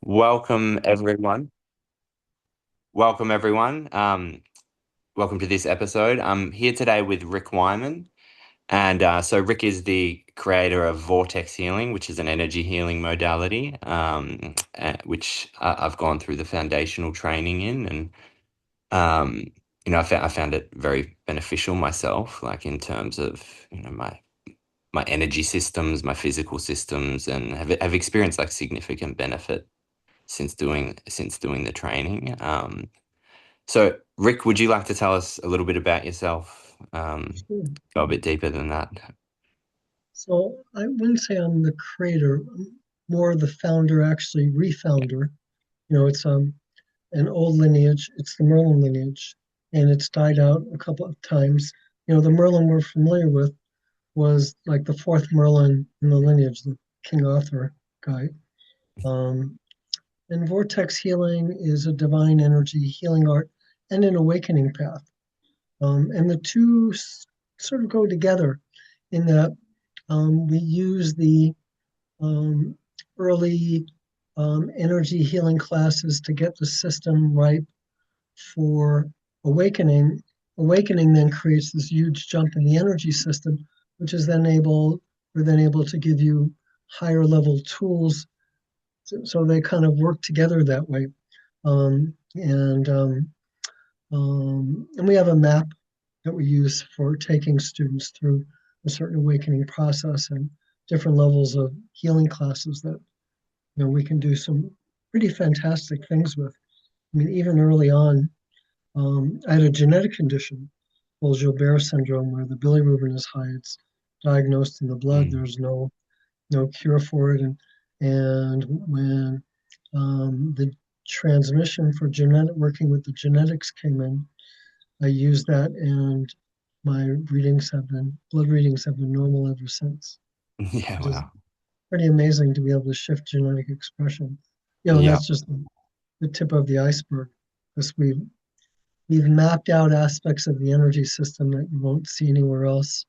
Welcome, everyone. Welcome, everyone. Welcome to this episode. I'm here today with Ric Weinman. And so, Rick is the creator of Vortex Healing, which is an energy healing modality, which I've gone through the foundational training in. And, um, I found it very beneficial myself, like in terms of, my energy systems, my physical systems, and have experienced like significant benefit since doing the training. So, Rick, would you like to tell us a little bit about yourself? Sure. Go a bit deeper than that. So I wouldn't say I'm the creator, I'm more the founder, actually refounder. It's an old lineage. It's the Merlin lineage, and it's died out a couple of times. The Merlin we're familiar with was like the fourth Merlin in the lineage, the King Arthur guy. Um, and vortex healing is a divine energy healing art and an awakening path. And the two sort of go together in that we use the um, early energy healing classes to get the system ripe for awakening. Awakening then creates this huge jump in the energy system, which is then we're then able to give you higher level tools. So they kind of work together that way. And we have a map that we use for taking students through a certain awakening process and different levels of healing classes that we can do some pretty fantastic things with. I mean, even early on, I had a genetic condition called Gilbert syndrome, where the bilirubin is high. It's diagnosed in the blood. Mm. There's no cure for it, and when the transmission for genetic working with the genetics came in, I used that, and my blood readings have been normal ever since. Yeah, It is wow. pretty amazing to be able to shift genetic expression. And Yeah. that's just the tip of the iceberg, because we've mapped out aspects of the energy system that you won't see anywhere else.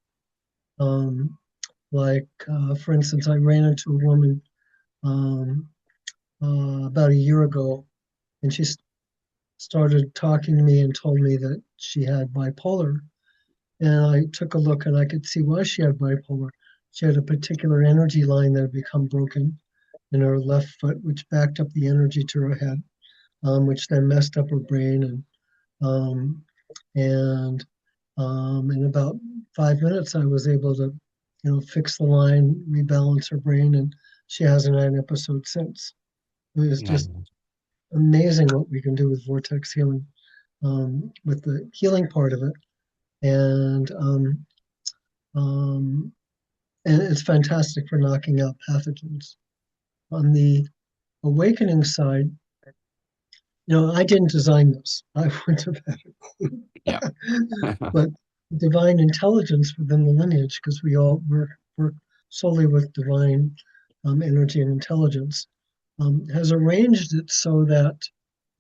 Um, for instance, I ran into a woman um, about a year ago, and she started talking to me and told me that she had bipolar. And I took a look and I could see why she had bipolar. She had a particular energy line that had become broken in her left foot, which backed up the energy to her head, which then messed up her brain. Um, and in about 5 minutes, I was able to, fix the line, rebalance her brain, and she hasn't had an episode since. It was just Amazing. amazing what we can do with vortex healing, with the healing part of it, and um, and it's fantastic for knocking out pathogens. On the awakening side, I didn't design this. I wouldn't have had Yeah. it. But divine intelligence within the lineage, because we all work solely with divine energy and intelligence, has arranged it so that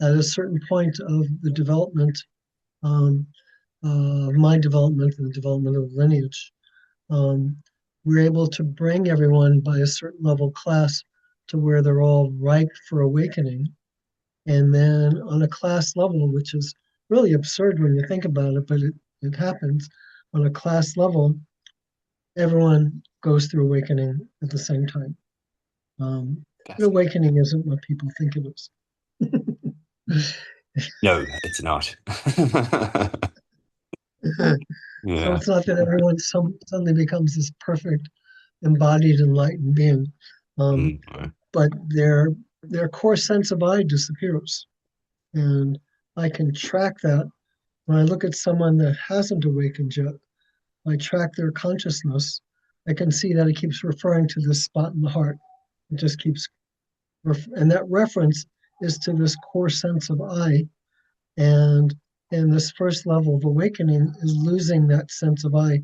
at a certain point of the development, um, my development and the development of the lineage, um, we're able to bring everyone by a certain level class to where they're all ripe for awakening. And then on a class level, which is really absurd when you think about it, but it happens on a class level, everyone goes through awakening at the same time. But Fascinating. awakening isn't what people think it is. No, it's not. So Yeah. it's not that everyone suddenly becomes this perfect, embodied, enlightened being, um, Mm. but their core sense of I disappears, and I can track that when I look at someone that hasn't awakened yet. I track their consciousness. I can see that it keeps referring to this spot in the heart. It just keeps, and that reference is to this core sense of I, and this first level of awakening is losing that sense of I.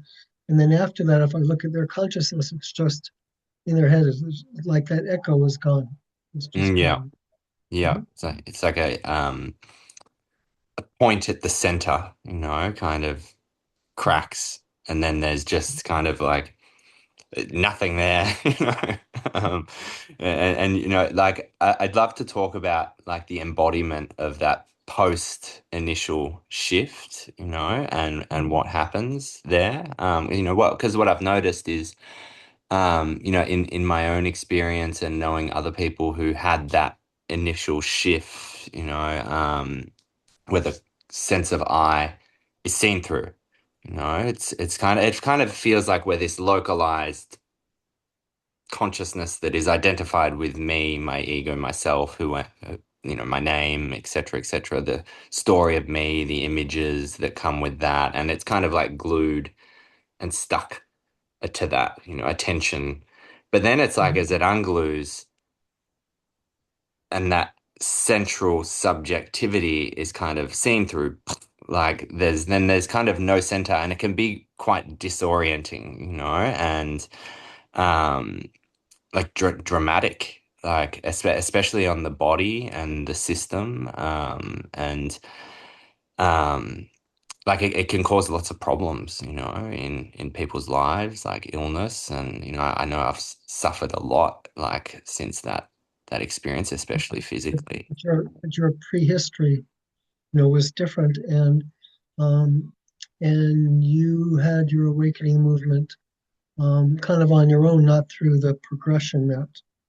And then after that, if I look at their consciousness, it's just in their head. It's like that echo is gone. It's just Yeah. gone. Yeah. Mhm. So it's like a point at the center, kind of cracks. And then there's just kind of like nothing there, Um, like I'd love to talk about like the embodiment of that post initial shift, and what happens there. Because what I've noticed is, in my own experience and knowing other people who had that initial shift, where the sense of I is seen through. It kind of feels like we're this localized consciousness that is identified with me, my ego, myself, my name, etc., etc., the story of me, the images that come with that, and it's kind of like glued and stuck to that, attention. But then it's like as it unglues, and that central subjectivity is kind of seen through, like there's kind of no center, and it can be quite disorienting, and um like dramatic, like especially on the body and the system, and um like it can cause lots of problems, in people's lives, like illness. And I know I've suffered a lot, like since that experience, especially physically. But your prehistory, was different, um, and you had your awakening movement kind of on your own, not through the progression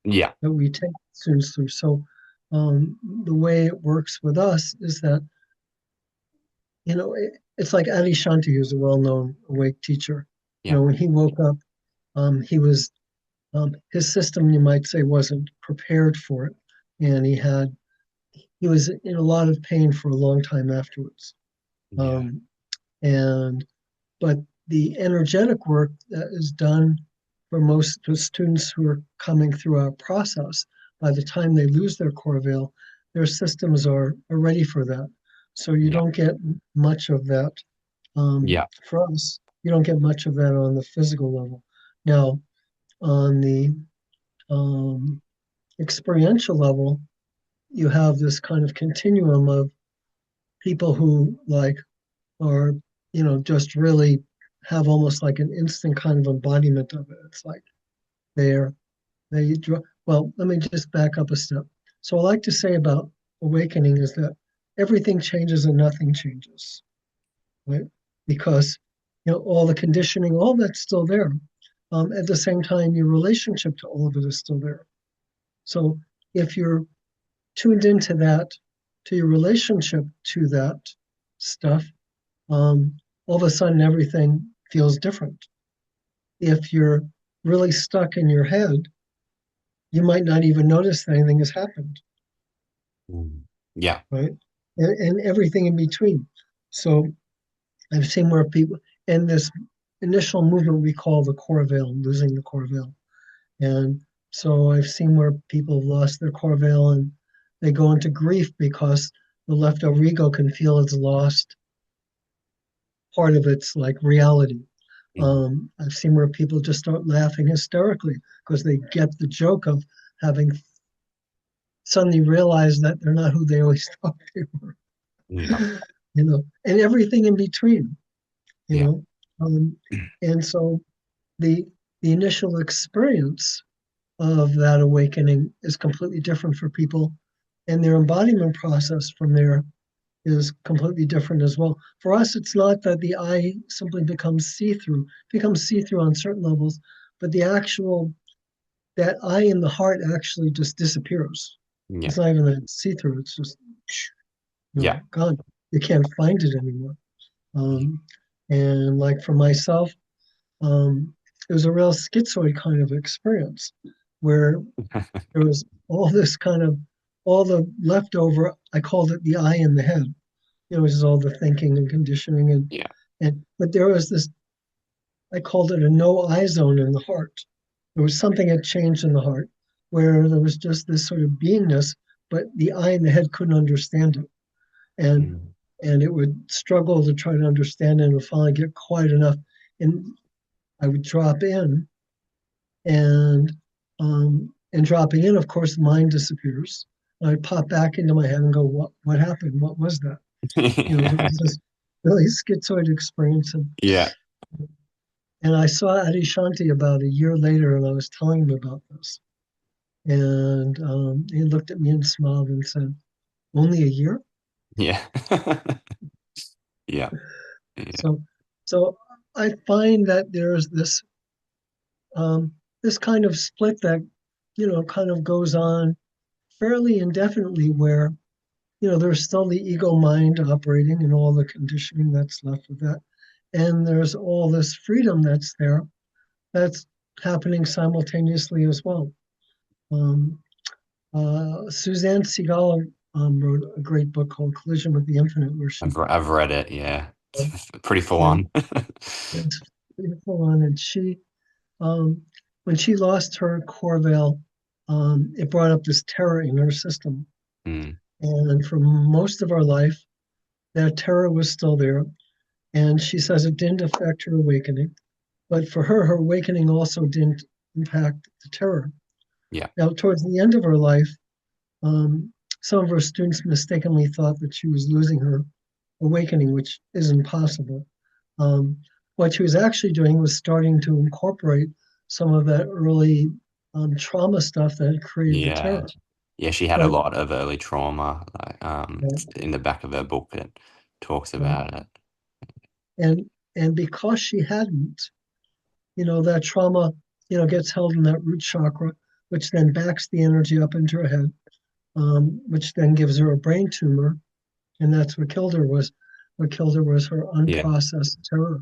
Yeah, that we take students through. So the way it works with us is that, it's like Adi Shanti, who's a well-known awake teacher. yeah, When he woke up, he was his system, you might say, wasn't prepared for it, and he was in a lot of pain for a long time afterwards. yeah, Um, and but the energetic work that is done for most of the students who are coming through our process, by the time they lose their core veil, their systems are ready for that. So you yeah, don't get much of that. yeah, For us, you don't get much of that on the physical level. Now, on the um, experiential level, you have this kind of continuum of people who like are, just really have almost like an instant kind of embodiment of it. It's like they're they draw. Well, let me just back up a step. So I like to say about awakening is that everything changes and nothing changes, right? Because all the conditioning, all that's still there. At the same time, your relationship to all of it is still there. So if you're tuned into that, to your relationship to that stuff, all of a sudden everything feels different. If you're really stuck in your head, you might not even notice that anything has happened, mm, yeah, right? And everything in between. So I've seen where people, in this initial movement we call the core veil, losing the core veil. And so I've seen where people have lost their core veil and they go into grief because the leftover ego can feel it's lost part of its like reality. mm, I've seen where people just start laughing hysterically because they get the joke of having suddenly realized that they're not who they always thought they were, yeah, and everything in between, you yeah, know. Um, and so the the initial experience of that awakening is completely different for people, and their embodiment process from there is completely different as well. For us, it's not that the eye simply becomes see-through, becomes see-through on certain levels, but the actual that eye in the heart actually just disappears. yeah, It's not even that see-through; it's just yeah, gone. You can't find it anymore. Um, and like for myself, um, it was a real schizoid kind of experience where there was all this kind of all the leftover. I called it the eye in the head. Which is all the thinking and conditioning yeah, and but there was this. I called it a no eye zone in the heart. There was something had changed in the heart where there was just this sort of beingness, but the eye in the head couldn't understand it, and mm, and it would struggle to try to understand it and would finally get quiet enough, and I would drop in, and dropping in, of course, the mind disappears. I'd pop back into my head and go, what happened? What was that? So it was this really schizoid experience, yeah, And I saw Adyashanti about a year later, and I was telling him about this. And he looked at me and smiled and said, "Only a year?" Yeah. Yeah. Yeah. So, so I find that there's um, this kind of split that, kind of goes on fairly indefinitely, where there's still the ego mind operating and all the conditioning that's left of that, and there's all this freedom that's there that's happening simultaneously as well. Um, Suzanne Segal wrote a great book called Collision with the Infinite, where I've read it. Yeah. It's pretty full and on. it's beautiful on, and um, when she lost her core veil, it brought up this terror in her system, Mm. and for most of her life, that terror was still there. And she says it didn't affect her awakening, but for her, her awakening also didn't impact the terror. Yeah. Now, towards the end of her life, um, some of her students mistakenly thought that she was losing her awakening, which isn't possible. Um, what she was actually doing was starting to incorporate some of that early trauma stuff that had created the Yeah. terror. Yeah, she had a But lot of early trauma. Like, in the back of her book, it talks right, about it. and and because she hadn't, that trauma, gets held in that root chakra, which then backs the energy up into her head, which then gives her a brain tumor, and that's what killed her was her Yeah. unprocessed terror.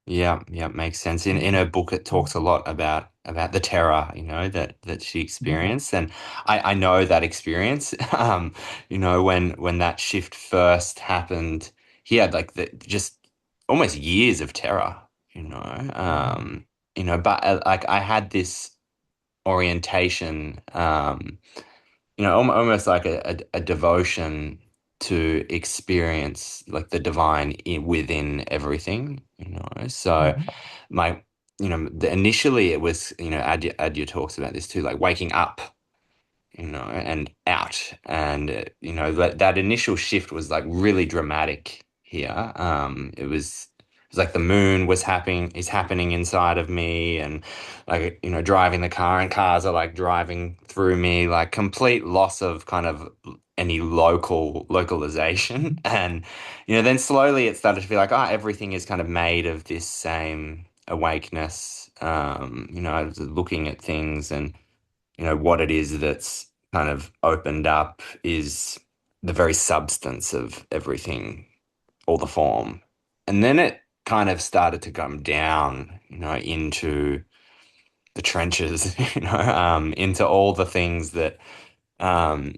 Yeah, yeah, makes sense. In her book, it talks a lot about the terror, that she experienced, and I know that experience. When that shift first happened, he had like the just almost years of terror, you know. But like I had this orientation, almost like a devotion to experience like the divine within everything, So Mhm. my, initially it was, Adya talks about this too, like waking up, and out. And, that initial shift was like really dramatic here. It was like the moon is happening inside of me, and like, driving the car, and cars are like driving through me, like complete loss of kind of any localization. And, then slowly it started to feel like, everything is kind of made of this same awakeness. I was looking at things, and what it is that's kind of opened up is the very substance of everything, all the form. And then it kind of started to come down, into the trenches, into all the things um,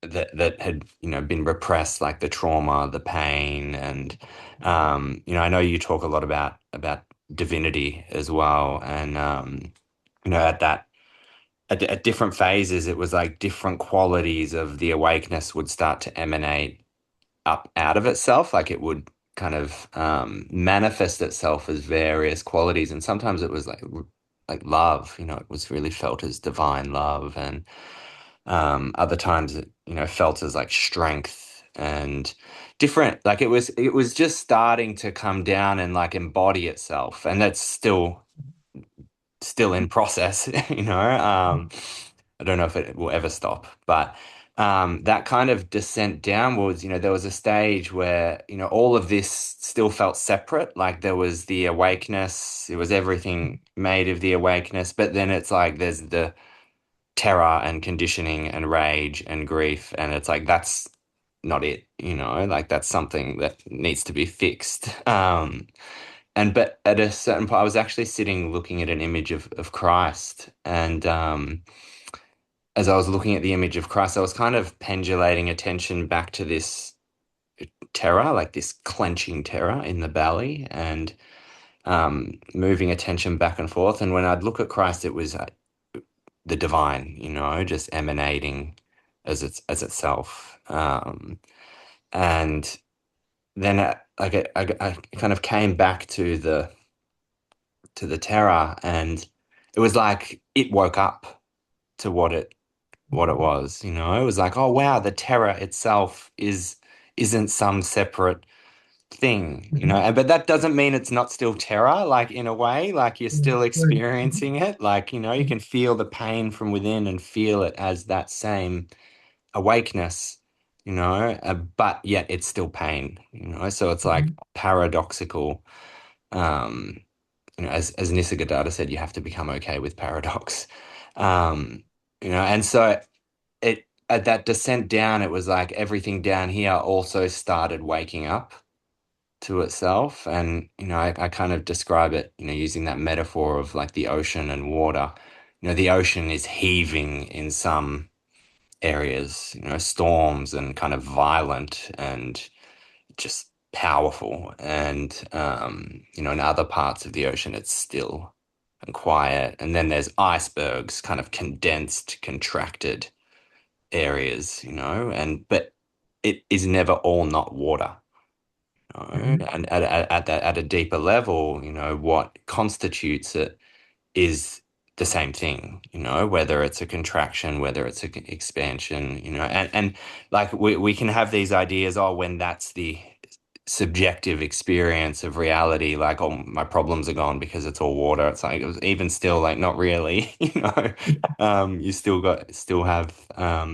that had, been repressed, like the trauma, the pain, and I know you talk a lot about divinity as well, and at that at different phases, it was like different qualities of the awakeness would start to emanate up out of itself. Like it would kind of manifest itself as various qualities. And sometimes it was like love, it was really felt as divine love. And other times it, felt as like strength and different. Like it was just starting to come down and like embody itself. And that's still in process, I don't know if it will ever stop, but that kind of descent downwards, there was a stage where, all of this still felt separate. Like there was the awakeness, it was everything made of the awakeness, but then it's like there's the terror and conditioning and rage and grief, and it's like that's not it, like that's something that needs to be fixed. But at a certain point, I was actually sitting looking at an image of Christ. And as I was looking at the image of Christ, I was kind of pendulating attention back to this terror, like this clenching terror in the belly, and moving attention back and forth. And when I'd look at Christ, it was the divine, just emanating as itself. And then I kind of came back to the terror, and it was like it woke up to what it was, it was like, oh wow, the terror itself isn't some separate thing, you know, Mhm. but that doesn't mean it's not still terror, like in a way, like you're Yeah, still right. Mhm. experiencing it. Like, you know, you Mhm. can feel the pain from within and feel it as that same awakeness, you know, but yet it's still pain, you know, so it's like Mhm. paradoxical. Um, you know, as Nisargadatta said, you have to become okay with paradox. Um, you know, and so it at that descent down, it was like everything down here also started waking up to itself. And, you know, I kind of describe it, you know, using that metaphor of like the ocean and water. You know, the ocean is heaving in some areas, you know, storms and kind of violent and just powerful. And, you know, in other parts of the ocean, it's still and quiet. And then there's icebergs, kind of condensed, contracted areas, you know, but it is never all not water. You know? Mhm. And at a deeper level, you know, what constitutes it is the same thing, you know, whether it's a contraction, whether it's an expansion, you know, and like we can have these ideas, oh, when that's the subjective experience of reality, like, oh, my problems are gone because it's all water. It's like it was even still like not really, you know. You still have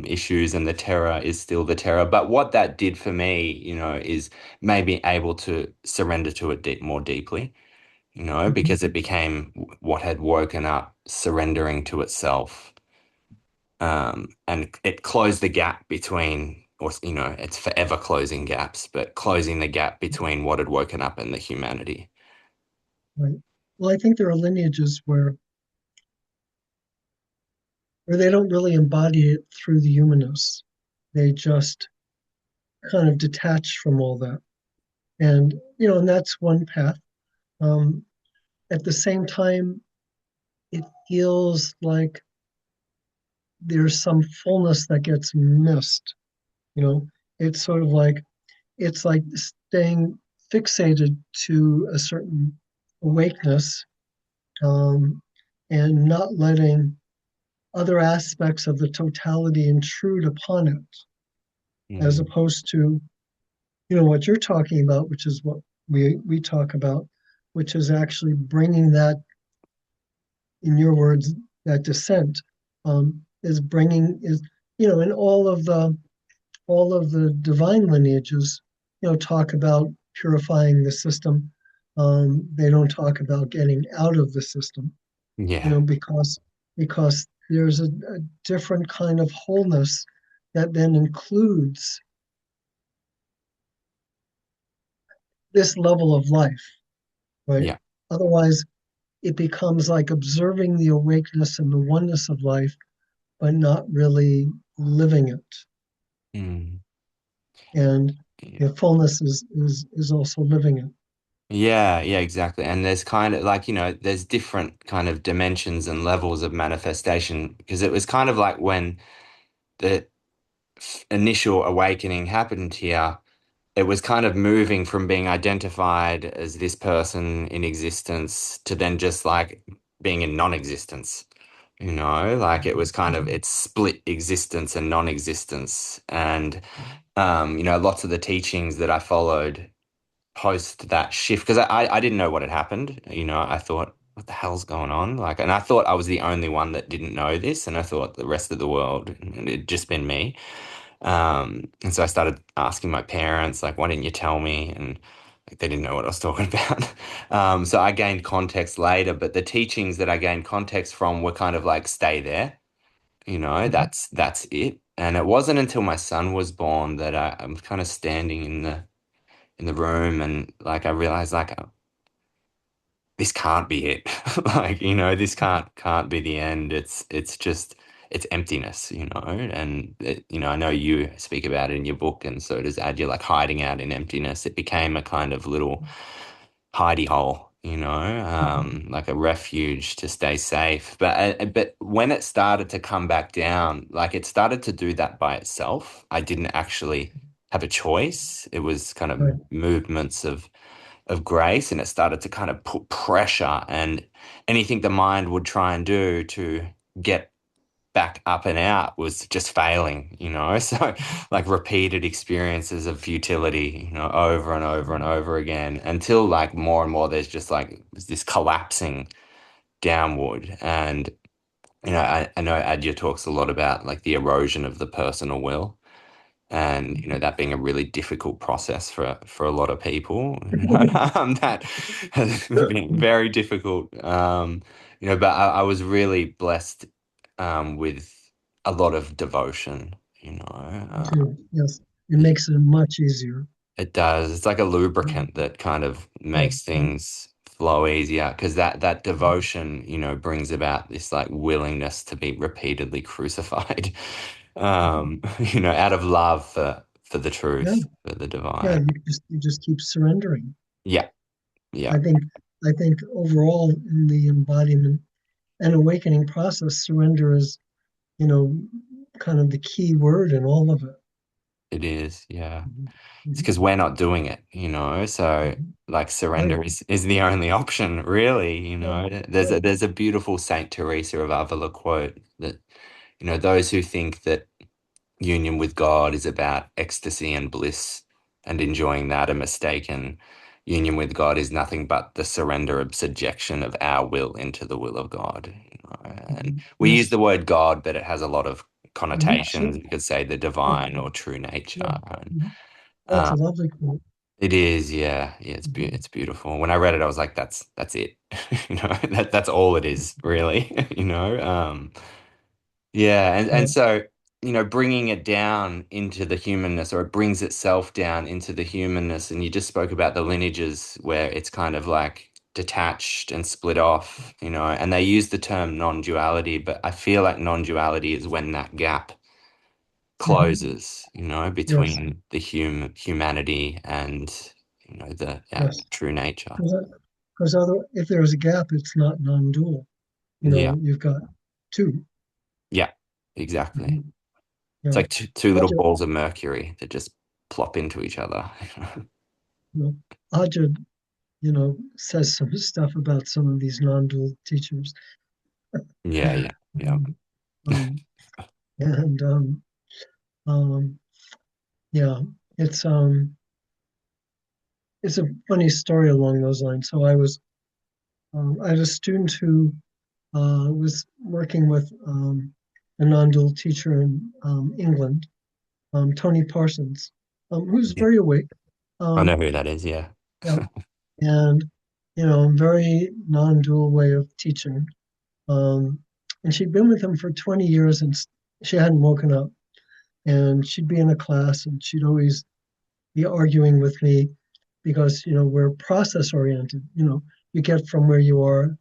issues and the terror is still the terror. But what that did for me, you know, is maybe able to surrender to it more deeply, you know, Mhm. because it became what had woken up, surrendering to itself. And it closed the gap between, or, you know, it's forever closing gaps, but closing the gap between what had woken up and the humanity. Right. Well, I think there are lineages where they don't really embody it through the humanness. They just kind of detach from all that. And, and that's one path. Um, at the same time, it feels like there's some fullness that gets missed. You know, it's sort of like it's like staying fixated to a certain awakeness, um, and not letting other aspects of the totality intrude upon it, as Mm, opposed to what you're talking about, which is what we talk about, which is actually bringing that, in your words, that descent, is bringing is in all of the divine lineages, talk about purifying the system. They don't talk about getting out of the system, yeah, because there's a different kind of wholeness that then includes this level of life, right? yeah. Otherwise, it becomes like observing the awakeness and the oneness of life, but not really living it. Mm, And yeah. the fullness is also living it. Yeah, yeah, exactly. And there's kind of like, you know, there's different kind of dimensions and levels of manifestation because it was kind of like when the initial awakening happened here, it was kind of moving from being identified as this person in existence to then just like being in non-existence, you know, like it was kind of Mhm. it's split existence and non-existence. And you know, lots of the teachings that I followed post that shift because I didn't know what had happened. You know, I thought, what the hell's going on? Like, and I thought I was the only one that didn't know this, and I thought the rest of the world, and it'd just been me. And so I started asking my parents, like, why didn't you tell me? And like, they didn't know what I was talking about. So I gained context later, but the teachings that I gained context from were kind of like, stay there, you know, Mhm. that's it. And it wasn't until my son was born that I'm kind of standing in the room and like I realized like this can't be it. Like, you know, this can't be the end. It's just it's emptiness, you know. And you know, I know you speak about it in your book, and so does Ad. You're like hiding out in emptiness. It became a kind of little hidey hole, you know, Mhm. like a refuge to stay safe. But when it started to come back down, like it started to do that by itself. I didn't actually have a choice. It was kind of Right. movements of grace, and it started to kind of put pressure and anything the mind would try and do to get back up and out was just failing, you know? So like repeated experiences of futility, you know, over and over and over again until like more and more there's just like this collapsing downward. And, you know, I know Adya talks a lot about like the erosion of the personal will. And you know that being a really difficult process for a lot of people, that has been very difficult. You know, but I was really blessed with a lot of devotion. You know, too. Yes, it makes it much easier. it does. It's like a lubricant that kind of Yes. makes things flow easier because that devotion, you know, brings about this like willingness to be repeatedly crucified, you know, out of love for the Yeah, truth, for the yeah. divine. You just keep surrendering. Yeah, yeah, I think I think overall in the embodiment and awakening process, surrender is, you know, kind of the key word in all of it. it is. Yeah. Mhm, It's mhm, because we're not doing it, you know. So mhm. like Right. surrender is the only option, really, you Yeah. know. There's Right. there's a beautiful Saint Teresa of Avila quote that, you know, those who think that union with God is about ecstasy and bliss and enjoying that are mistaken. Union with God is nothing but the surrender of subjection of our will into the will of God. You know? And Mhm. we use Yes. the word God, but it has a lot of Mhm. connotations. Sure. You could say the Yeah. divine or true nature. Yeah. And, Mhm. That's uh, a lovely quote. it is, yeah, yeah. Mhm. It's beautiful. When I read it, I was like, that's it. You know, that's all it is, really. You know, yeah, and Yeah. so, you know, bringing it down into the humanness, or it brings itself down into the humanness, and you just spoke about the lineages where it's kind of like detached and split off, you know, and they use the term non-duality, but I feel like non-duality is when that gap Mhm. closes, you know, Yes. between the humanity and, you know, the Yes. true nature. Because other, if there's a gap, it's not non-dual. You Yeah, know, you've got two. yeah, exactly. Mhm. It's Yeah. like two little Aja, balls of mercury that just plop into each other. you know, Aja, says some stuff about some of these non-dual teachers. Yeah, yeah, yeah, Um, um, and um, yeah, it's um, it's a funny story along those lines. So I had a student who was working with a non-dual teacher in England, Tony Parsons, who's yeah. very awake. I know Um, who that is. Yeah, yeah, and very non-dual way of teaching. Um, and she'd been with him for 20 years, and she hadn't woken up. And she'd be in a class, and she'd always be arguing with me because we're process oriented. You get from where you are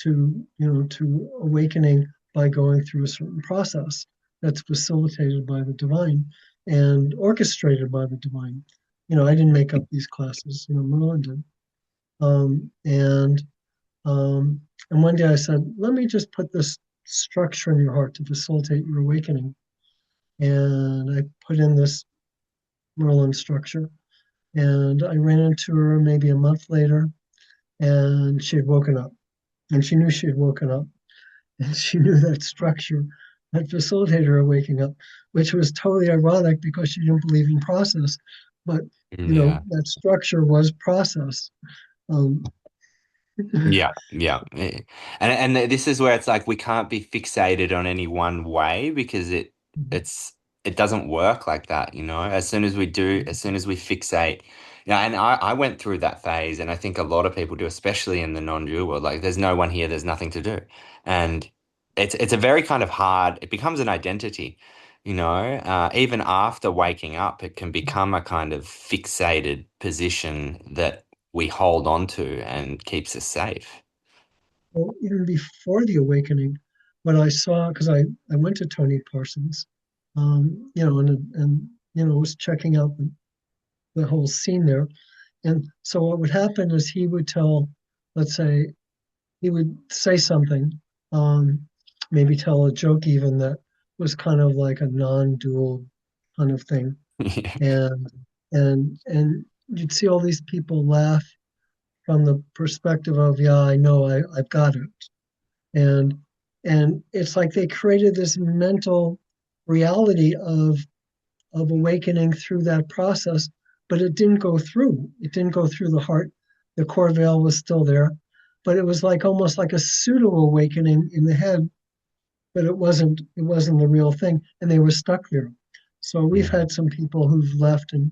to awakening by going through a certain process that's facilitated by the divine and orchestrated by the divine. I didn't make up these classes, Merlin did. Um, and um, and one day I said, let me just put this structure in your heart to facilitate your awakening. And I put in this Merlin structure. And I ran into her maybe a month later, and she had woken up. And she knew she had woken up. And she knew that structure had facilitated her waking up, which was totally ironic because she didn't believe in process. But, yeah. that structure was process. Um, Yeah, yeah. And this is where it's like we can't be fixated on any one way because it's it doesn't work like that, you know. As soon as we fixate, and I went through that phase, and I think a lot of people do, especially in the non-dual world. Like, there's no one here, there's nothing to do, and it's a very kind of hard. It becomes an identity, you know. Even after waking up, it can become a kind of fixated position that we hold on to and keeps us safe. well, even before the awakening, when I saw, because I went to Tony Parsons, and was checking out the whole scene there. And so what would happen is he would tell, let's say, he would say something, um, maybe tell a joke even that was kind of like a non-dual kind of thing, Yeah. and you'd see all these people laugh from the perspective of, yeah, I know, I've got it, and And it's like they created this mental reality of awakening through that process, but it didn't go through. It didn't go through the heart. The core veil was still there, but it was like almost like a pseudo awakening in the head, but it wasn't the real thing, and they were stuck there. So we've Mm. had some people who've left and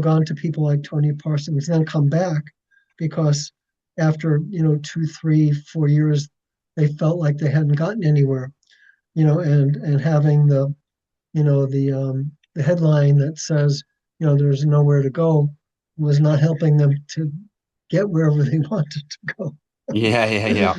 gone to people like Tony Parsons, then come back because after 2, 3, 4 years, they felt like they hadn't gotten anywhere, and having the headline that says, there's nowhere to go was not helping them to get wherever they wanted to go. Yeah, yeah, yeah.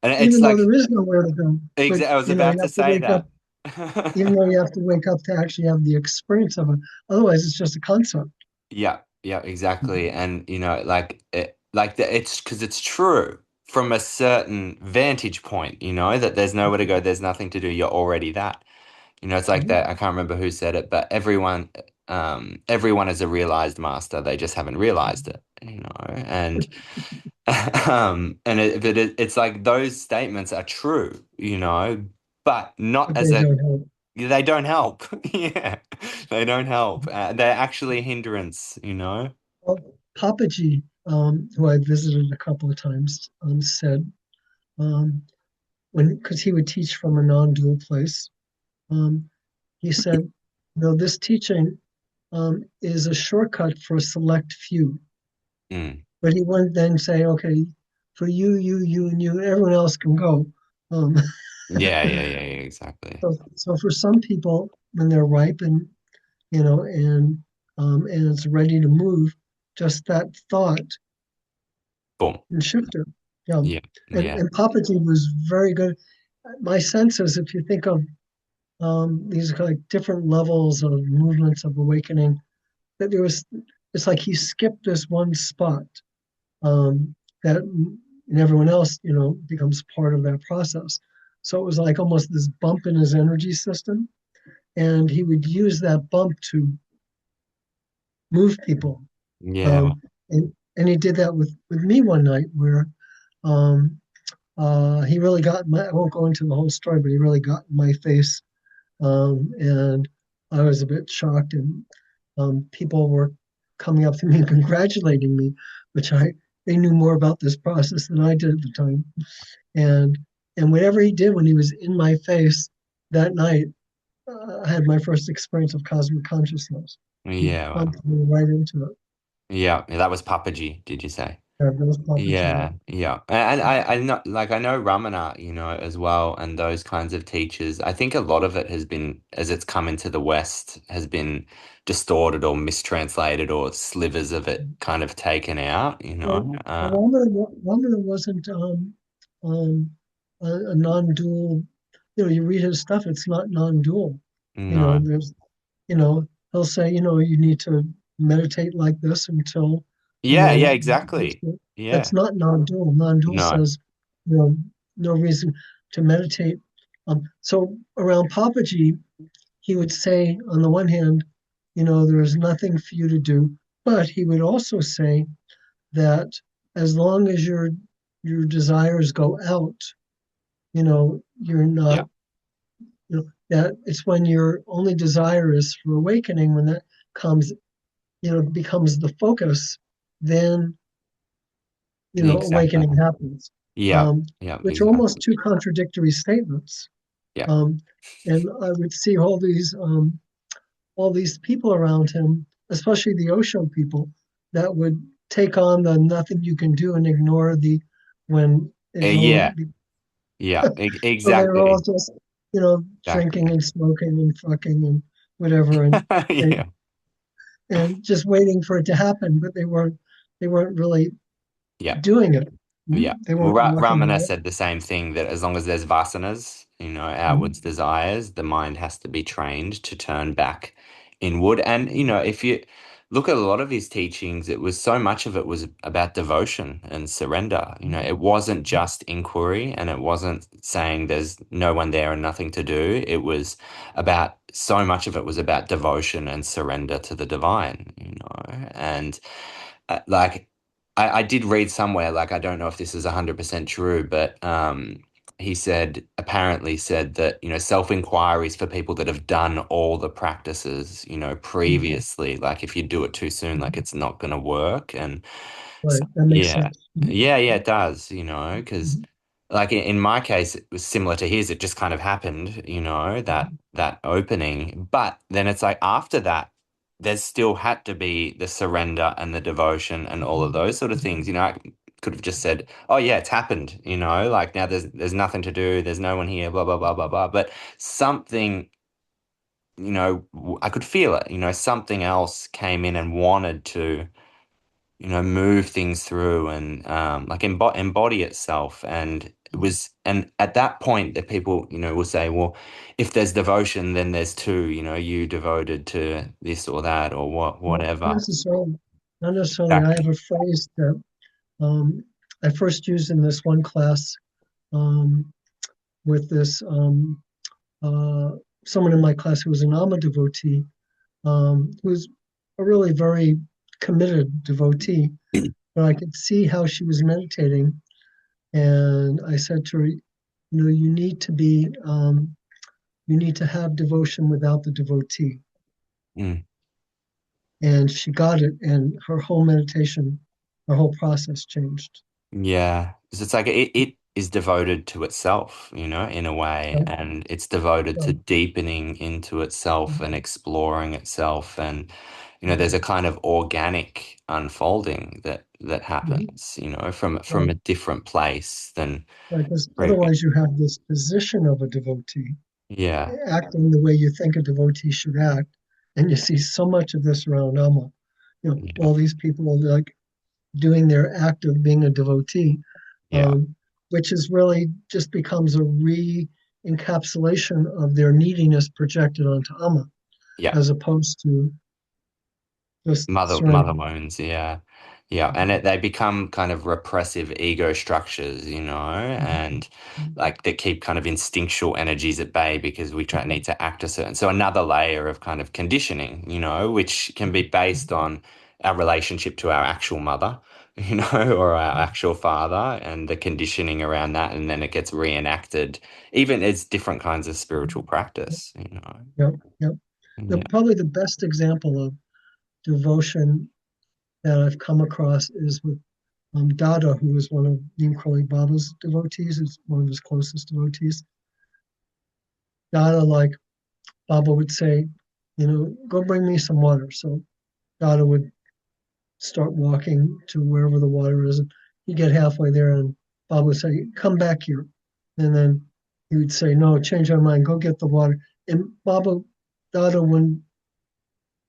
And it's Even though like, there is nowhere to go, but I was about you to have to say wake up. that. Even though you have to wake up to actually have the experience of it, otherwise it's just a concept. Yeah, yeah, exactly. And it's because it's true from a certain vantage point, that there's nowhere to go, there's nothing to do, you're already that. It's like Mhm. that. I can't remember who said it, but everyone is a realized master. They just haven't realized it, and it's like those statements are true, but not But as they a don't help. they don't help. Yeah, they don't help. They're actually a hindrance. Well, Papaji, who I visited a couple of times, said um, because he would teach from a non-dual place, um, he said, this teaching is a shortcut for a select few. Mm. But he wouldn't then say, okay, for you, you, and you, everyone else can go. Um, Yeah, yeah, yeah, yeah, exactly. so for some people, when they're ripe and it's ready to move, just that thought Boom. can shift it. Yeah. Yeah, And yeah, and Papaji was very good. My sense is if you think of these like different levels of movements of awakening, that it's like he skipped this one spot that and everyone else, becomes part of that process. So it was like almost this bump in his energy system, and he would use that bump to move people. yeah. And he did that with me one night where um, he really got my. I won't go into the whole story, but he really got in my face, and I was a bit shocked, and people were coming up to me and congratulating me, which they knew more about this process than I did at the time. And and whatever he did when he was in my face that night, I had my first experience of cosmic consciousness. He Yeah, wow. bumped me right into it. Yeah, that was Papaji, did you say? Yeah, that was Papaji. Yeah, yeah. And I know Ramana, as well, and those kinds of teachers. I think a lot of it has been, as it's come into the West, has been distorted or mistranslated or slivers of it kind of taken out. Well, Ramana wasn't um, a non-dual. You read his stuff; it's not non-dual. No. There's, he'll say, you need to meditate like this until, Yeah, yeah, you reach exactly. it. Yeah. That's not non-dual. Non-dual No. says, no reason to meditate. So around Papaji, he would say, on the one hand, there's nothing for you to do, but he would also say that as long as your desires go out, you're not, Yeah. that it's when your only desire is for awakening, when that comes, becomes the focus, then, Exactly. awakening happens. Yeah. Um, Yeah, which are almost exactly. two contradictory statements. Yeah. Um, and I would see all these people around him, especially the Osho people, that would take on the nothing you can do and ignore the when it Yeah. will. Yeah. So they were all Exactly. just, drinking Exactly. and smoking and fucking and whatever, and they, Yeah. and just waiting for it to happen, but they weren't really Yeah. doing it. Yeah. They Well, weren't walking Ramana around. said the same thing that as long as there's vasanas, outwards Mhm. desires, the mind has to be trained to turn back inward. And, if you look at a lot of his teachings, it was so much of it was about devotion and surrender. It wasn't just inquiry and it wasn't saying there's no one there and nothing to do. It was about so much of it was about devotion and surrender to the divine. And like, I did read somewhere, like I don't know if this is 100% true, but he said, apparently said that, self-inquiry is for people that have done all the practices, Mhm. previously. Like if you do it too soon, like Mhm. it's not going to work. And Right, that makes yeah. sense. Mhm. Yeah, it does, because Mhm. like in my case, it was similar to his. It just kind of happened, that opening. But then it's like after that, there's still had to be the surrender and the devotion and all of those sort of things. I could have just said, "Oh yeah, it's happened," like now there's nothing to do, there's no one here, blah blah blah blah blah. But something, I could feel it. Something else came in and wanted to move things through and like embody itself. And it was, and at that point that people, will say, well, if there's devotion, then there's two, you devoted to this or that or Not whatever. necessarily. Not necessarily. I have Exactly. a phrase that I first used in this one class um, with this uh, someone in my class who was an Amma devotee, who was a really very committed devotee. But I could see how she was meditating, and I said to her, you need to you need to have devotion without the devotee. Mm. And she got it, and her whole meditation, her whole process changed. Yeah. 'Cause it's like it is devoted to itself, in a way, Yep, and it's devoted to yep, deepening into itself and exploring itself. And, there's a mhm, kind of organic unfolding that mhm. happens, from Right, a different place than right. Because previous. otherwise, you have this position of a devotee Yeah. acting the way you think a devotee should act, and you see so much of this around Amma. Yeah. All these people like doing their act of being a devotee, Yeah. um, which is really just becomes a re-encapsulation of their neediness projected onto Amma, Yeah. as opposed to just Mother surrendering. wounds, yeah. Yeah. And they become kind of repressive ego structures, and like that keep kind of instinctual energies at bay because we need to act a certain. So another layer of kind of conditioning, which can be based on our relationship to our actual mother, or our actual father and the conditioning around that. And then it gets reenacted, even as different kinds of spiritual practice. Yep, yep. Yeah. Probably the best example of devotion that I've come across is with Dada, who was one of Neem Karoli Baba's devotees, is one of his closest devotees. Dada, like Baba would say, go bring me some water. So Dada would start walking to wherever the water is. And he'd get halfway there, and Baba would say, come back here. And then he would say, no, change my mind, go get the water. And Dada wouldn't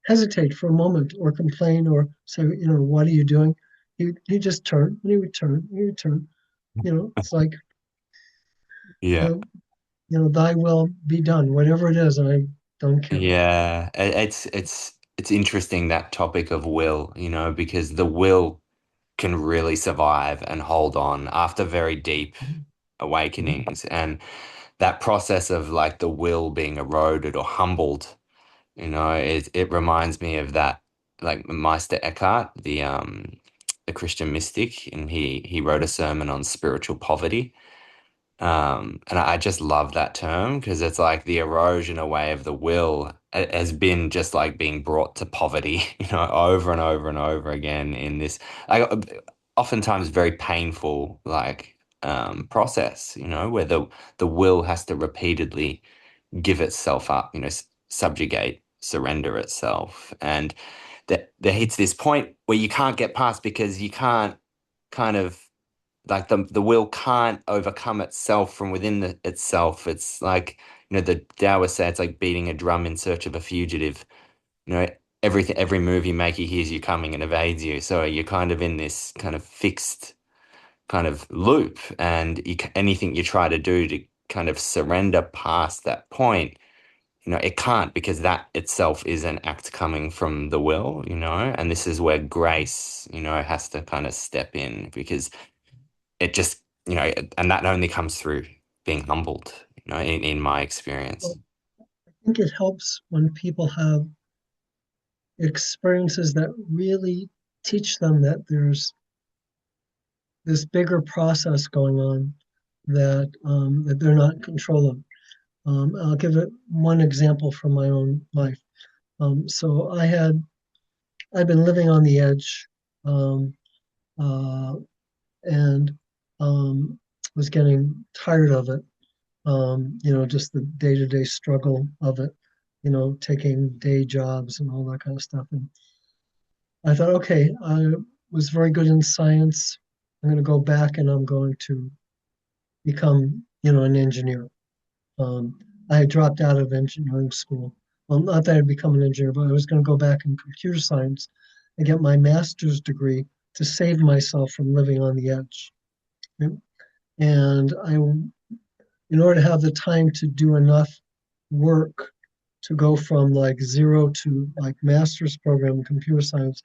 hesitate for a moment or complain or say, what are you doing? He just turn and he would turn, and he would turn. It's like, Yeah. uh, thy will be done, whatever it is, I don't care. Yeah, it's interesting that topic of will, because the will can really survive and hold on after very deep Mhm. awakenings, and that process of like the will being eroded or humbled, it reminds me of that, like Meister Eckhart, the Christian mystic, and he wrote a sermon on spiritual poverty. And I just love that term because it's like the erosion away of the will has been just like being brought to poverty, over and over and over again in this, like, oftentimes very painful, like, process, where the will has to repeatedly give itself up, subjugate, surrender itself, and that there hits this point where you can't get past because you can't kind of like the will can't overcome itself from within itself. It's like, the Taoists say it's like beating a drum in search of a fugitive. You know, every move you make, he hears you coming and evades you. So you're kind of in this kind of fixed kind of loop, and anything you try to do to kind of surrender past that point, it can't because that itself is an act coming from the will, and this is where grace, has to kind of step in because it just, and that only comes through being humbled, in my experience. Well, I think it helps when people have experiences that really teach them that there's this bigger process going on that they're not in control of. I'll give it one example from my own life. So I've been living on the edge, um, uh, and was getting tired of it. Just the day-to-day struggle of it. Taking day jobs and all that kind of stuff. And I thought, okay, I was very good in science. I'm going to go back and I'm going to become, an engineer. Um, I had dropped out of engineering school. Well, not that I'd become an engineer, but I was going to go back in computer science and get my master's degree to save myself from living on the edge. And in order to have the time to do enough work to go from like zero to like master's program in computer science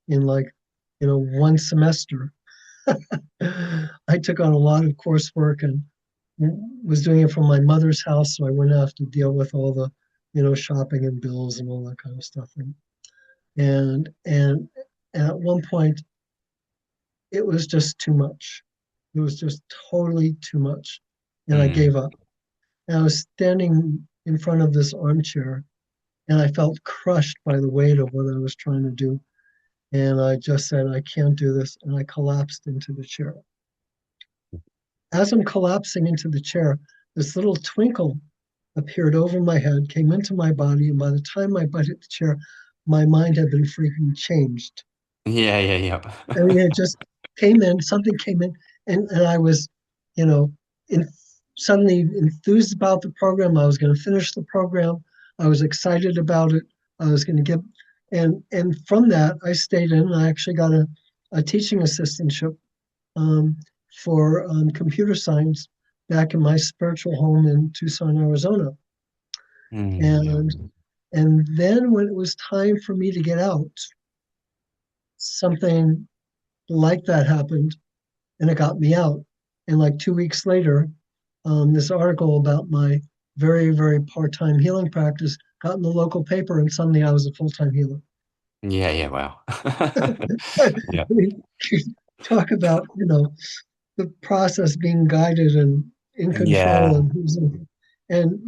in like, one semester, I took on a lot of coursework and was doing it from my mother's house, so I wouldn't have to deal with all the, shopping and bills and all that kind of stuff. And at one point, it was just too much. It was just totally too much, and I Mm. gave up. And I was standing in front of this armchair, and I felt crushed by the weight of what I was trying to do. And I just said, I can't do this, and I collapsed into the chair. As I'm collapsing into the chair, this little twinkle appeared over my head, came into my body, and by the time my butt hit the chair, my mind had been freaking changed. Yeah, yeah, I mean, yeah. it just came in, something came in, and I was, you know, in, suddenly enthused about the program. I was going to finish the program. I was excited about it. I was going to get, and from that, I stayed in. I actually got a teaching assistantship um, for computer science back in my spiritual home in Tucson, Arizona. Mm, yeah. And and then when it was time for me to get out, something like that happened, and it got me out. And like 2 weeks later, this article about my very, very part-time healing practice got in the local paper, and suddenly I was a full-time healer. Yeah, yeah, wow. I Yeah. mean, talk about, the process being guided and in control, Yeah. and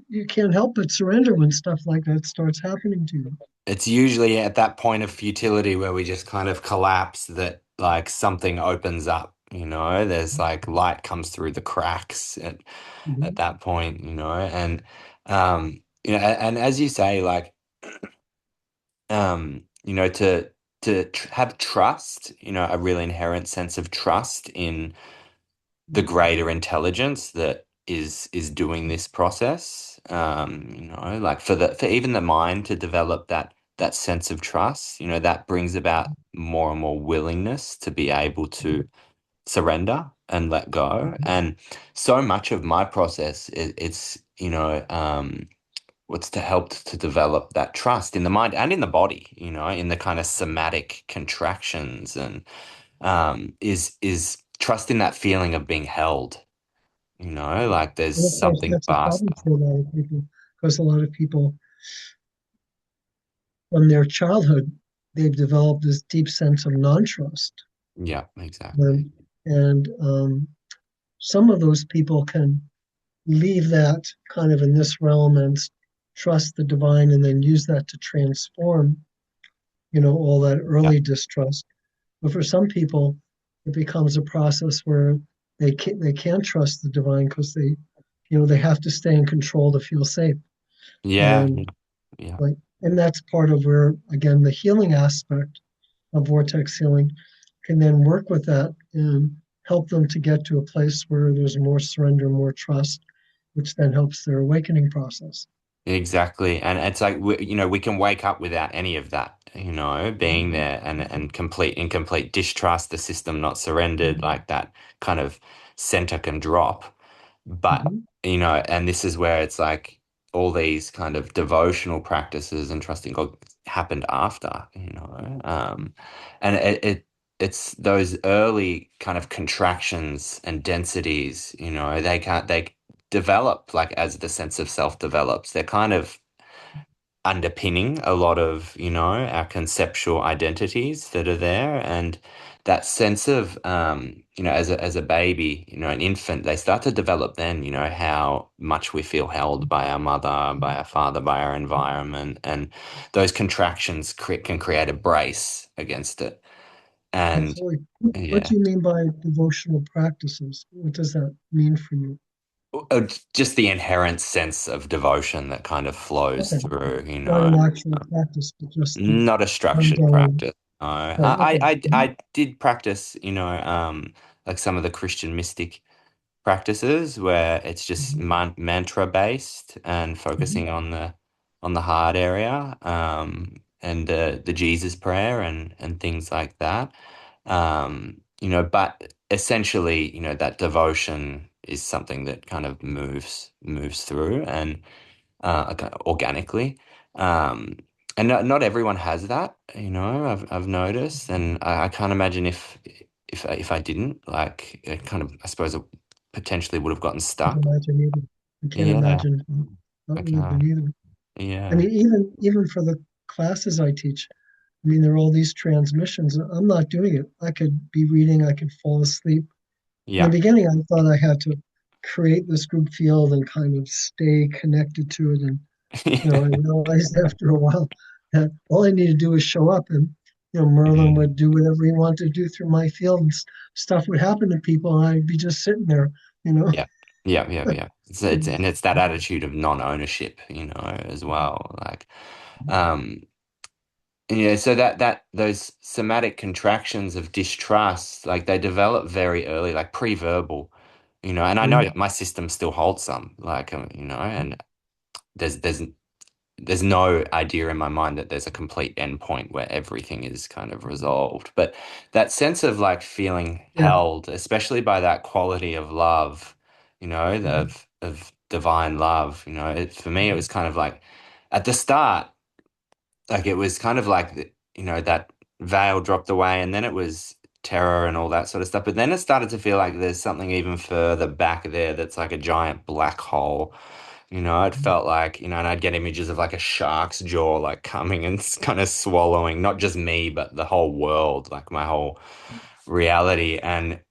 you can't help but surrender when stuff like that starts happening to you. It's usually at that point of futility where we just kind of collapse that like something opens up, there's like light comes through the cracks at Mhm. that point, and and as you say, like to have trust, a really inherent sense of trust in the greater intelligence that is doing this process. Like for even the mind to develop that sense of trust, that brings about more and more willingness to be able to surrender and let go. And so much of my process, it's what's to help to develop that trust in the mind and in the body, in the kind of somatic contractions and is trust in that feeling of being held, like there's And of course, something that's a vast. problem for a lot of people because a lot of people from their childhood, they've developed this deep sense of non-trust. Yeah, exactly. And some of those people can leave that kind of in this realm and trust the divine and then use that to transform, all that Yeah. early distrust. But for some people, it becomes a process where they can't trust the divine because they have to stay in control to feel safe. Yeah. And Yeah. like and that's part of where again the healing aspect of vortex healing can then work with that and help them to get to a place where there's more surrender, more trust, which then helps their awakening process. Exactly. And it's like we can wake up without any of that, being there and complete distrust, the system not surrendered, like that kind of center can drop. But, Mhm. and this is where it's like all these kind of devotional practices and trusting God happened after, and it's those early kind of contractions and densities, they develop like as the sense of self develops. They're kind of underpinning a lot of, our conceptual identities that are there. And that sense of as a baby, an infant, they start to develop then, how much we feel held by our mother, by our father, by our environment, and those contractions can create a brace against it. And Absolutely. What yeah. do you mean by devotional practices? What does that mean for you? Just the inherent sense of devotion that kind of flows Okay. through, Not an actual practice, but just the not a structured ongoing. practice. No, Right. Okay. I did practice, like some of the Christian mystic practices where it's just Mhm. mantra based and Mhm. focusing on the heart area, and the Jesus prayer and things like that. But essentially, that devotion is something that kind of moves through and kind of organically. Um, and not everyone has that, I've noticed, and I can't imagine if I didn't, like, it kind of, I suppose it potentially would have gotten Can't stuck. imagine either. I can't Yeah, imagine how I it would have can't. been either. I Yeah, mean, even for the classes I teach, I mean, there are all these transmissions. I'm not doing it. I could be reading, I could fall asleep. In the yeah, beginning, I thought I had to create this group field and kind of stay connected to it. And, I realized after a while that all I need to do is show up and, Merlin Mm, would do whatever he wanted to do through my field and stuff would happen to people and I'd be just sitting there, you know. yeah, yeah. It's that attitude of non-ownership, as well. Like, um, yeah, so that those somatic contractions of distrust, like they develop very early, like pre-verbal, and I know Mm, my system still holds some, like, and there's there's there's no idea in my mind that there's a complete endpoint where everything is kind of resolved. But that sense of like feeling yeah. held, especially by that quality of love, Mhm. of divine love, for me it was kind of like at the start, like it was kind of like that veil dropped away, and then it was terror and all that sort of stuff. But then it started to feel like there's something even further back there that's like a giant black hole. It felt like, and I'd get images of like a shark's jaw like coming and kind of swallowing not just me, but the whole world, like my whole reality. And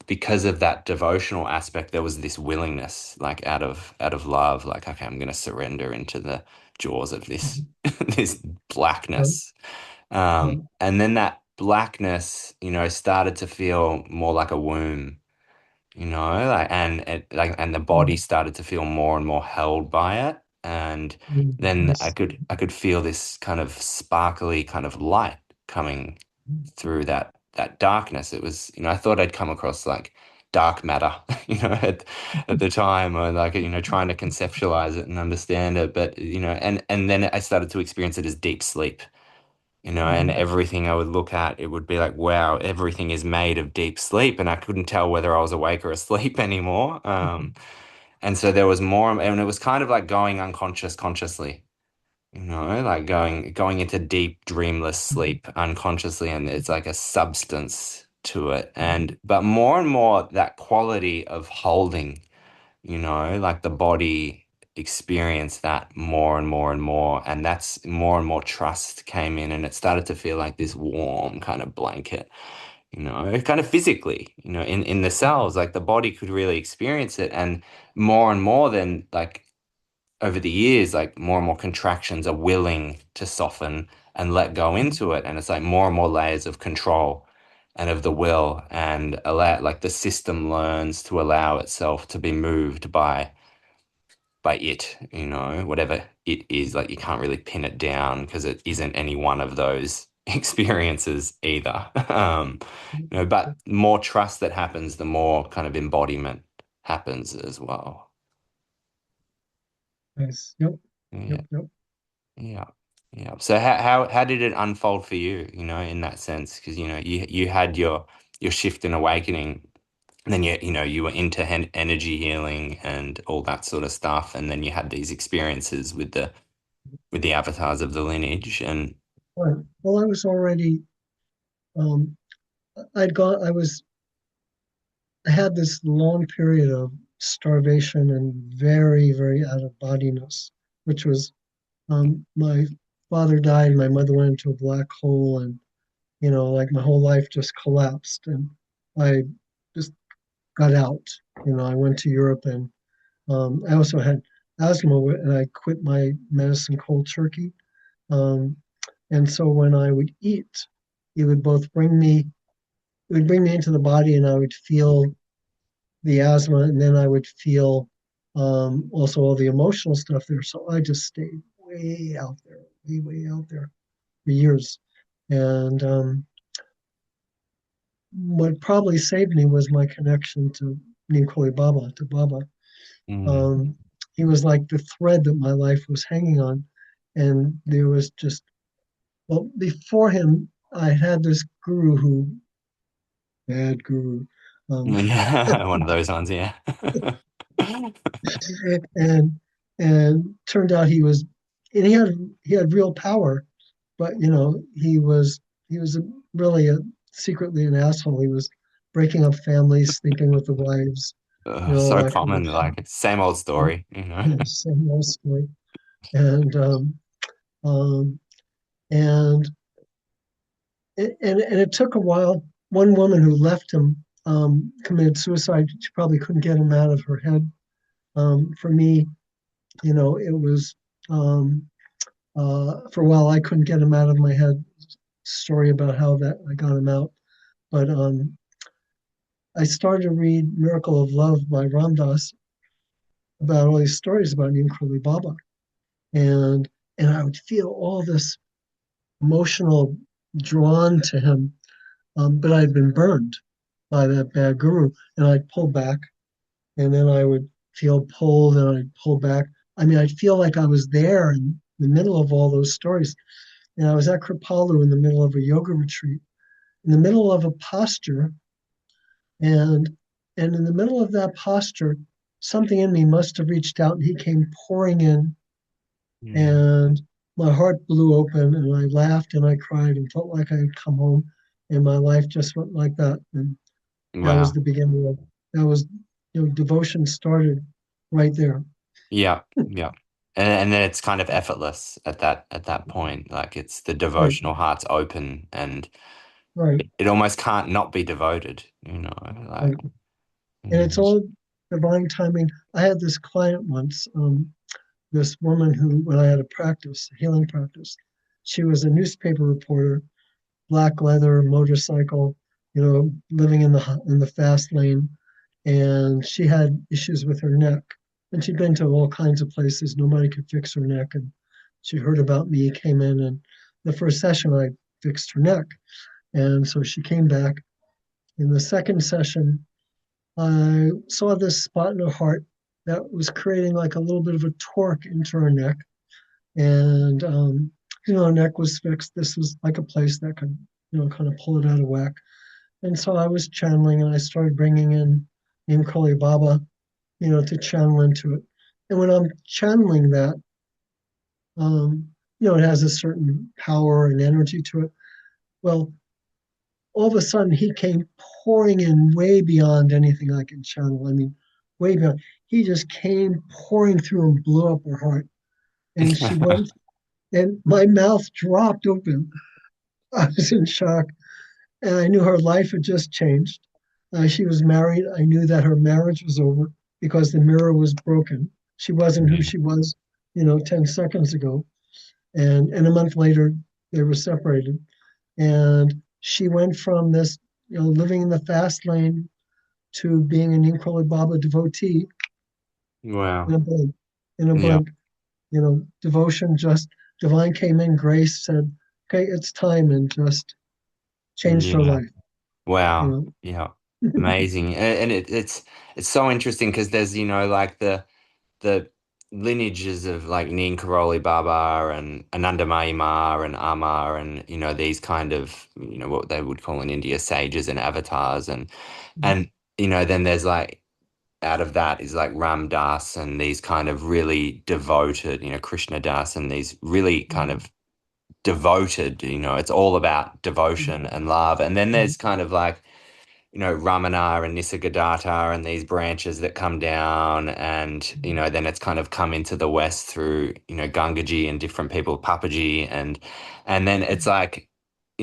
because of that devotional aspect, there was this willingness, like out of love, like, okay, I'm gonna surrender into the jaws of this this Yeah, blackness. yeah, And then that blackness, started to feel more like a womb, like, and the body mm, started to feel more and more held by it. And then I nice. could I could feel this kind of sparkly kind of light coming through that darkness. It was, I thought I'd come across like dark matter, at the time, or like, trying to conceptualize it and understand it. But, and then I started to experience it as deep sleep, and Mhm. everything I would look at, it would be like, wow, everything is made of deep sleep. And I couldn't tell whether I was awake or asleep anymore. And so there was more, and it was kind of like going unconscious consciously, like going into deep dreamless sleep unconsciously, and it's like a substance to it. But more and more that quality of holding, like the body experienced that more and more and more, and that's more and more trust came in, and it started to feel like this warm kind of blanket, kind of physically, in the cells, like the body could really experience it. And more then, like, over the years, like more and more contractions are willing to soften and let go into it. And it's like more and more layers of control and of the will, and allow, like, the system learns to allow itself to be moved by it, whatever it is. Like, you can't really pin it down because it isn't any one of those experiences either. But more trust that happens, the more kind of embodiment happens as well. Nice. Yep. Yep. Yeah. Yep. Yeah. Yeah. So how did it unfold for you, in that sense? Because, you had your shift and awakening, and then you were into energy healing and all that sort of stuff, and then you had these experiences with the avatars of the lineage, and Right. Well, I was already, um, I had this long period of starvation and very, very out of bodiness, which was, my father died, my mother went into a black hole, and, like my whole life just collapsed, and I just got out. I went to Europe, and I also had asthma, and I quit my medicine cold turkey. Um, and so when I would eat, it would both bring me into the body, and I would feel the asthma, and then I would feel also all the emotional stuff there. So I just stayed way out there, way, way out there for years. And what probably saved me was my connection to Ninkoli Baba, to Baba. Mm. Um, he was like the thread that my life was hanging on. And there was just, well, before him, I had this guru bad guru. Um, Yeah, one of those ones, yeah. and turned out and he had real power, but he was really secretly an asshole. He was breaking up families, sleeping with the wives, all So that kind of common, stuff. like same old story, you know. Same old story. And um, and and it took a while. One woman who left him committed suicide. She probably couldn't get him out of her head. For me, it was for a while I couldn't get him out of my head. Story about how that I got him out, but I started to read Miracle of Love by Ram Dass about all these stories about Neem Karoli Baba, and I would feel all this emotional drawn to him, but I'd been burned by that bad guru, and I'd pull back, and then I would feel pulled, and I'd pull back. I mean, I'd feel like I was there in the middle of all those stories, and I was at Kripalu in the middle of a yoga retreat, in the middle of a posture, and in the middle of that posture, something in me must have reached out, and he came pouring in, Mm. and my heart blew open, and I laughed and I cried and felt like I had come home, and my life just went like that. And that was Wow. the beginning of that was devotion started right there. Yeah, yeah. And then it's kind of effortless at that point. Like it's the Right, devotional heart's open and right, it almost can't not be devoted, you know, like right. And it's mm, all divine timing. I had this client once, this woman who, when I had a practice, a healing practice, she was a newspaper reporter, black leather, motorcycle, living in the fast lane, and she had issues with her neck, and she'd been to all kinds of places. Nobody could fix her neck, and she heard about me, came in, and the first session I fixed her neck, and so she came back. In the second session, I saw this spot in her heart that was creating like a little bit of a torque into her neck, and her neck was fixed. This was like a place that could, kind of pull it out of whack. And so I was channeling, and I started bringing in Imkoli Baba, to channel into it. And when I'm channeling that, it has a certain power and energy to it. Well, all of a sudden he came pouring in way beyond anything I can channel. I mean, way beyond. He just came pouring through and blew up her heart. And she went, and my mouth dropped open. I was in shock. And I knew her life had just changed. She was married. I knew that her marriage was over because the mirror was broken. She wasn't who mm, she was, 10 seconds ago. And a month later, they were separated. And she went from this, living in the fast lane to being an Inkweli Baba devotee in wow. a blink. In a Yeah, blink, devotion just, divine came in, grace said, okay, it's time, and just changed her yeah. life, you Wow. know. Yeah. Amazing. And it's so interesting because there's, like the lineages of like Neen Karoli Baba and Anandamayi Ma and Amar and these kind of what they would call in India sages and avatars and then there's like out of that is like Ram Dass and these kind of really devoted Krishna Das and these really kind of devoted it's all about devotion and love and then there's kind of like Ramana and Nisargadatta and these branches that come down and, then it's kind of come into the West through, Gangaji and different people, Papaji and then it's like,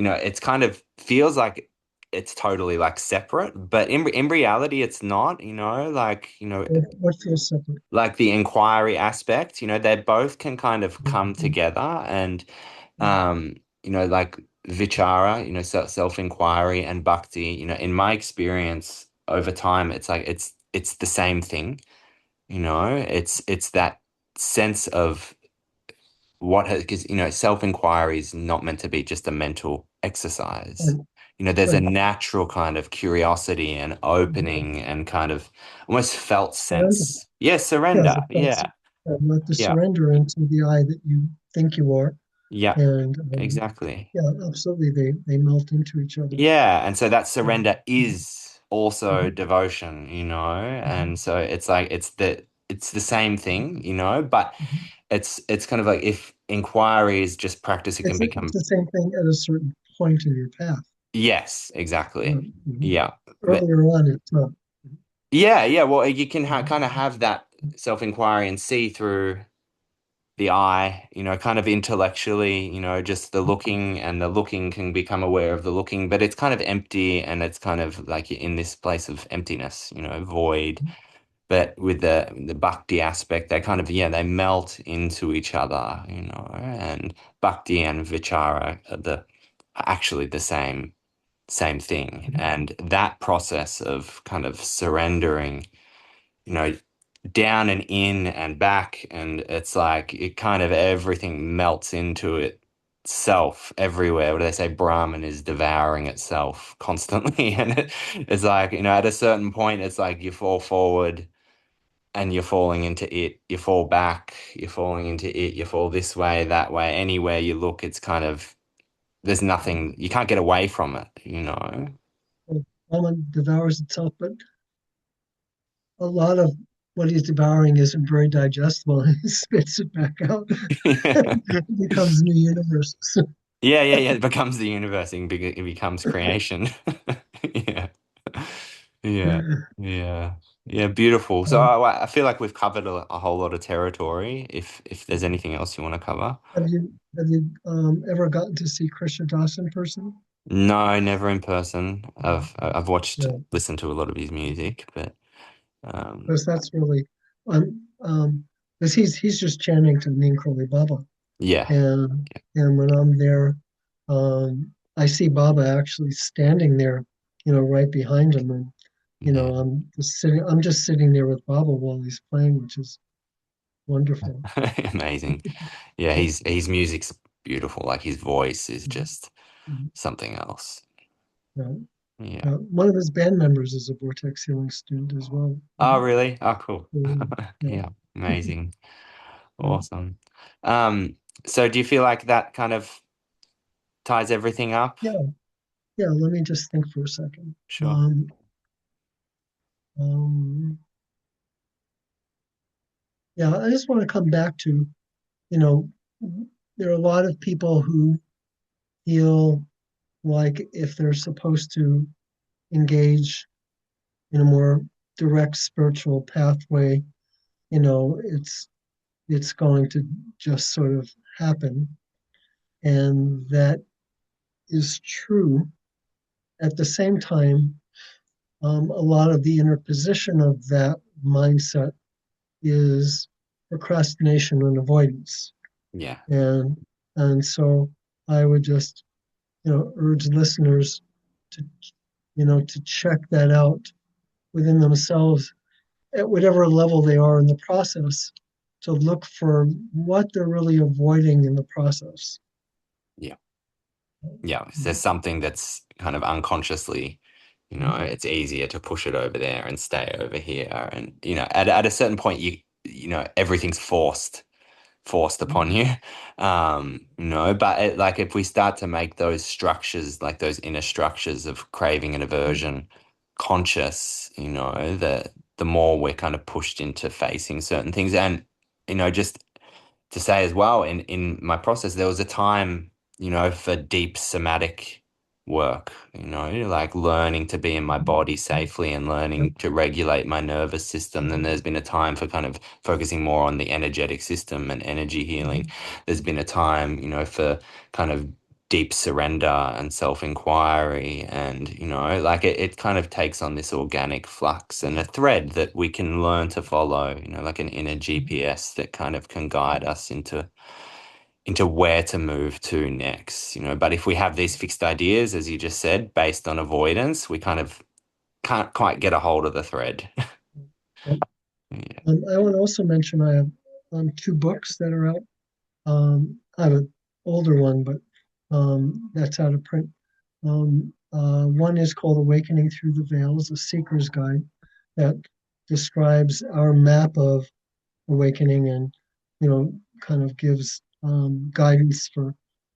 it's kind of feels like it's totally like separate, but in reality, it's not, What feels separate? like the inquiry aspect, they both can kind of come Mhm. together and, Mhm. um, like vichara, self-inquiry and bhakti, in my experience over time, it's like it's the same thing, it's that sense of what has, because, self-inquiry is not meant to be just a mental exercise. Right, There's a right. natural kind of curiosity and Mhm. opening and kind of almost felt Surrender. sense. Yeah, Yeah, surrender. the thoughts. Yeah. Let the Yeah. surrender into the I that you think you are, Yeah. and Exactly. yeah, absolutely, they melt into each other. Yeah. And so that Mhm. surrender is also Mhm. devotion, Mhm. and so it's like it's the same thing, but Mhm. it's kind of like if inquiry is just practice, it can It's become. the same thing at a certain point in your path. Yes, exactly. Right. Mhm. Yeah. But Earlier on, it's not. yeah, yeah. Well, you can kind of Mhm. have that self-inquiry and see through the eye, kind of intellectually, just the looking, and the looking can become aware of the looking, but it's kind of empty and it's kind of like in this place of emptiness, void. But with the bhakti aspect, they kind of, yeah, they melt into each other, and bhakti and vichara are actually the same thing. And that process of kind of surrendering, you know, down and in and back, and it's like it kind of everything melts into itself everywhere. What do they say? Brahman is devouring itself constantly. And it's like, at a certain point, it's like you fall forward and you're falling into it, you fall back, you're falling into it, you fall this way, that way. Anywhere you look, it's kind of, there's nothing, you can't get away from it. Well, almond devours itself, but a lot of what he's devouring isn't very digestible. He spits it back out. It becomes new universes. Yeah, yeah, yeah. It becomes the universe. It becomes creation. Yeah, yeah, yeah, yeah. Beautiful. So Um, I feel like we've covered a whole lot of territory. If there's anything else you want to cover. have you ever gotten to see Krishna Das in person? No, never in person. I've watched, No, listened to a lot of his music, but because that's really because he's just chanting to Ninkoli Baba, yeah, and when I'm there, I see Baba actually standing there, right behind him, and yeah. I'm just sitting there with Baba while he's playing, which is wonderful. Amazing. Yeah, his music's beautiful. Like his voice is just Mhm. something else. Yeah. Yeah. One of his band members is a Vortex Healing student as well. Oh, really? Oh, cool. Yeah. Yeah, amazing. Yeah. Awesome. Um, so do you feel like that kind of ties everything up? Yeah. Yeah. Let me just think for a second. Sure. Um, yeah, I just want to come back to, you know, there are a lot of people who feel like if they're supposed to engage in a more direct spiritual pathway, it's going to just sort of happen. And that is true. At the same time, a lot of the inner position of that mindset is procrastination and avoidance. Yeah. And and so I would just, urge listeners to, to check that out within themselves at whatever level they are in the process, to look for what they're really avoiding in the process. Yeah. Yeah. If there's something that's kind of unconsciously, it's easier to push it over there and stay over here. And, at a certain point, everything's forced upon you. But like if we start to make those structures, like those inner structures of craving and aversion conscious, the more we're kind of pushed into facing certain things. And, just to say as well, in my process, there was a time, for deep somatic work, like learning to be in my body safely and Yep. learning to regulate my nervous system. Then there's been a time for kind of focusing more on the energetic system and energy healing. Mhm. There's been a time, for kind of deep surrender and self-inquiry, and like it kind of takes on this organic flux and a thread that we can learn to follow, like an inner GPS that kind of can guide us into where to move to next, but if we have these fixed ideas, as you just said, based on avoidance, we kind of can't quite get a hold of the thread. Yep. Yeah. I want to also mention I have two books that are out. I have an older one, but that's out of print. One is called Awakening Through the Veils, a seeker's guide that describes our map of awakening and, kind of gives guidance for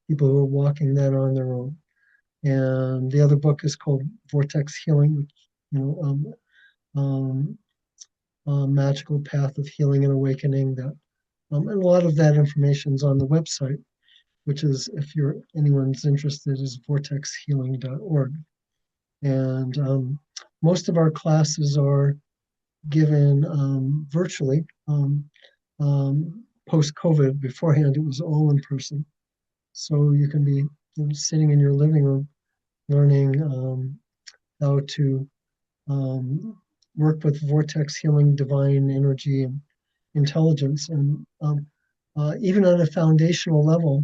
people who are walking that on their own. And the other book is called Vortex Healing, which, you know, um, magical path of healing and awakening. And a lot of that information is on the website, which is, if anyone's interested, is vortexhealing.org. And most of our classes are given virtually. Post COVID, beforehand, it was all in person. So you can be sitting in your living room learning how to um, work with vortex healing, divine energy, and intelligence. And even on a foundational level,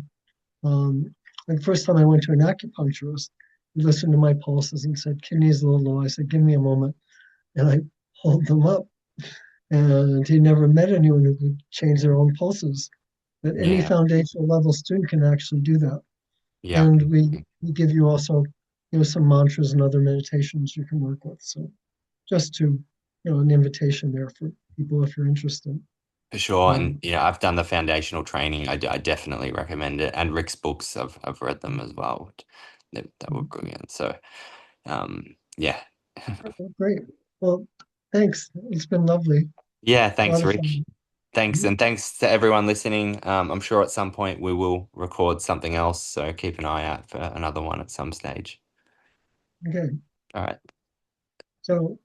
like the first time I went to an acupuncturist, he listened to my pulses and said, kidneys a little low. I said, give me a moment. And I pulled them up. And he never met anyone who could change their own pulses. But any Yeah. foundational level student can actually do that. Yeah. And we give you also, some mantras and other meditations you can work with. So just to, an invitation there for people if you're interested. For sure. And, Um, I've done the foundational training. I definitely recommend it. And Rick's books, I've read them as well. That were brilliant. So, yeah. Great. Well, thanks. It's been lovely. Yeah. A lot Thanks, of Rick. fun. Thanks. Mhm. And thanks to everyone listening. I'm sure at some point we will record something else. So keep an eye out for another one at some stage. Okay. All right. So